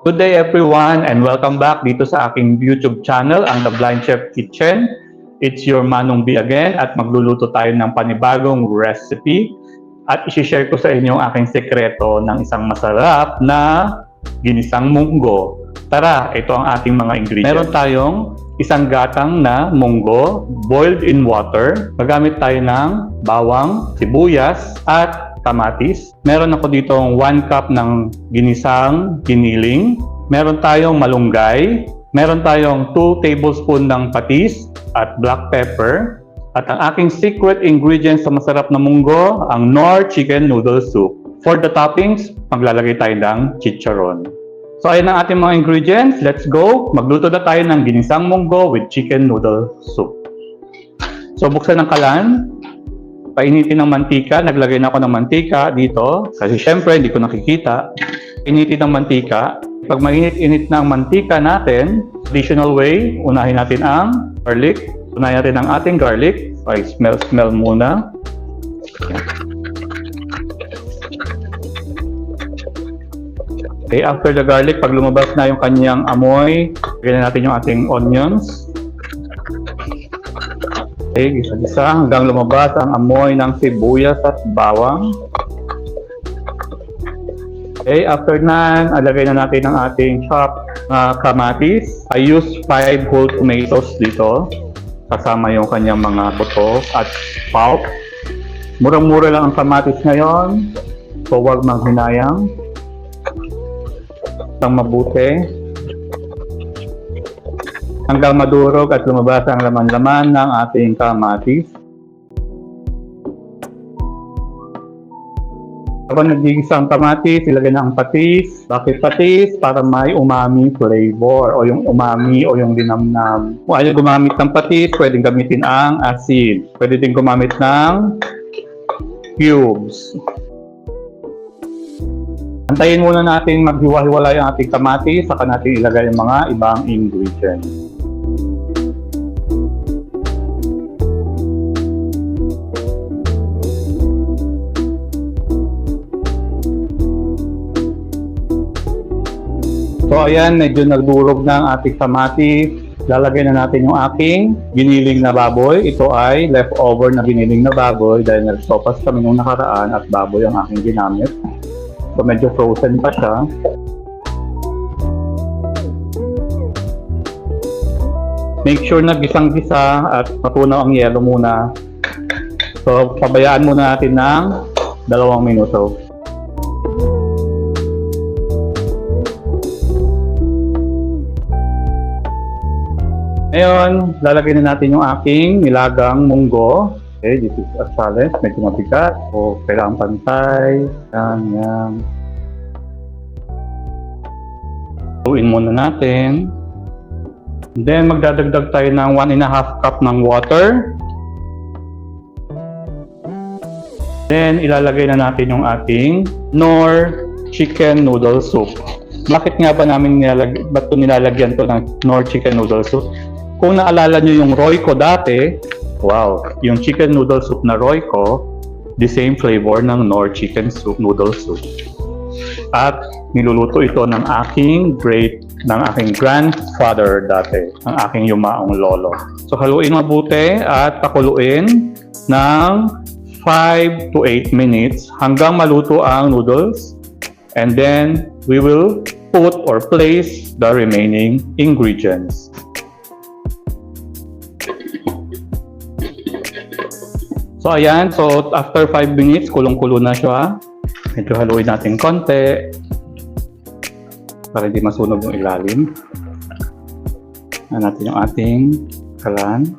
Good day everyone and welcome back dito sa aking YouTube channel, ang The Blind Chef Kitchen. It's your Manong B again at magluluto tayo ng panibagong recipe at isi-share ko sa inyo ang aking sekreto ng isang masarap na ginisang munggo. Tara, ito ang ating mga ingredients. Meron tayong isang gatang na munggo boiled in water. Magamit tayo ng bawang, sibuyas at kamatis. Meron ako dito 1 cup ng ginisang giniling. Meron tayong malunggay. Meron tayong 2 tablespoon ng patis at black pepper. At ang aking secret ingredient sa masarap na munggo, ang Knorr chicken noodle soup. For the toppings, maglalagay tayo ng chicharon. So ayan ang ating mga ingredients. Let's go! Magluto na tayo ng ginisang munggo with chicken noodle soup. So buksan ang kalan. Painitin ng mantika. Naglagay na ako ng mantika dito. Kasi syempre, hindi ko nakikita. Painitin ng mantika. Pag mainit-init na ang mantika natin, traditional way, unahin natin ang garlic. Unahin natin ang ating garlic. Okay, smell muna. Okay, after the garlic, pag lumabas na yung kanyang amoy, lagyan natin yung ating onions. Okay, gisa-gisa hanggang lumabas ang amoy ng sibuyas at bawang. Okay, after nan, alagay na natin ang ating chopped kamatis. I use 5 whole tomatoes dito. Kasama yung kanyang mga buto at pulp. Murang-mura lang ang kamatis ngayon. So, huwag maghinayang. Ang mabuti. Hanggang madurog at lumabas ang laman-laman ng ating kamatis. Kapag nagigisa ang kamatis, ilagay na ang patis. Bakit patis? Para may umami flavor o yung umami o yung linamnam. Kung ayaw gumamit ng patis, pwedeng gamitin ang asin. Pwede din gumamit ng cubes. Antayin muna natin maghiwa-hiwalay ang ating kamatis, saka natin ilagay ang mga ibang ingredients. So ayan, medyo nagdurog na ang ating kamatis. Lalagay na natin yung aking giniling na baboy. Ito ay leftover na giniling na baboy dahil nagsopas kami nung nakaraan at baboy ang aking ginamit. So medyo frozen pa siya. Make sure na gisang-gisa at matunaw ang yelo muna. So pabayaan muna natin ng 2 minuto. Ngayon, lalagay na natin yung aking nilagang munggo. Okay, this is a salad. Medyo mabigat. O, kailangan pantay. Yan. Lutuin muna natin. Then, magdadagdag tayo ng 1.5 cup ng water. Then, ilalagay na natin yung ating Knorr chicken noodle soup. Bakit nga ba namin nilalagyan to ng Knorr chicken noodle soup? Kung naalala nyo yung Royco dati, wow, yung chicken noodle soup na Royco, the same flavor ng Knorr chicken soup, noodle soup. At niluluto ito ng aking grandfather dati, ang aking yumaong lolo. So haluin mabuti at pakuluin ng 5 to 8 minutes hanggang maluto ang noodles. And then we will put or place the remaining ingredients. So ayan, so after 5 minutes, kulong-kulo na siya. Medyo haluin natin konti para hindi masunog yung ilalim. Ayan natin yung ating kalan.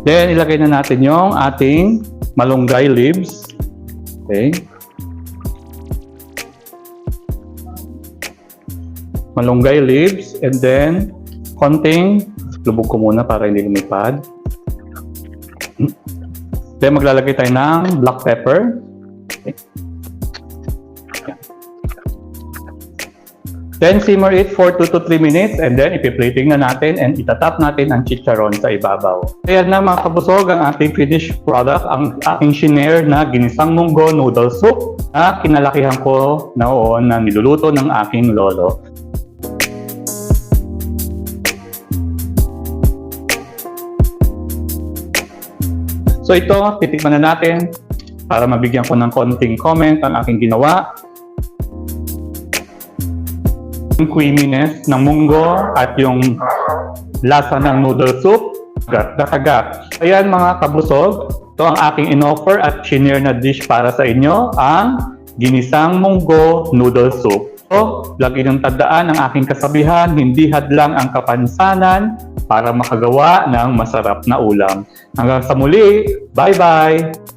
Then ilagay na natin yung ating malunggay leaves. Okay. Malunggay leaves and then konting lubog ko muna para hindi lumipad. Then maglalagay tayo ng black pepper. Okay. Then simmer it for 2 to 3 minutes and then ipiplating na natin and itatap natin ang chicharon sa ibabaw. Ayan na mga kabusog ang ating finished product, ang aking shinare na ginisang munggo noodle soup na kinalakihan ko noon na niluluto ng aking lolo. So ito, titikman na natin para mabigyan ko ng konting comment ang aking ginawa. Yung creaminess ng munggo at yung lasa ng noodle soup, agad. Ayan mga kabusog, ito ang aking inoffer at shinare na dish para sa inyo, ang ginisang munggo noodle soup. So, lagi niyong tandaan ang aking kasabihan, hindi hadlang ang kapansanan para makagawa ng masarap na ulam. Hanggang sa muli, bye-bye!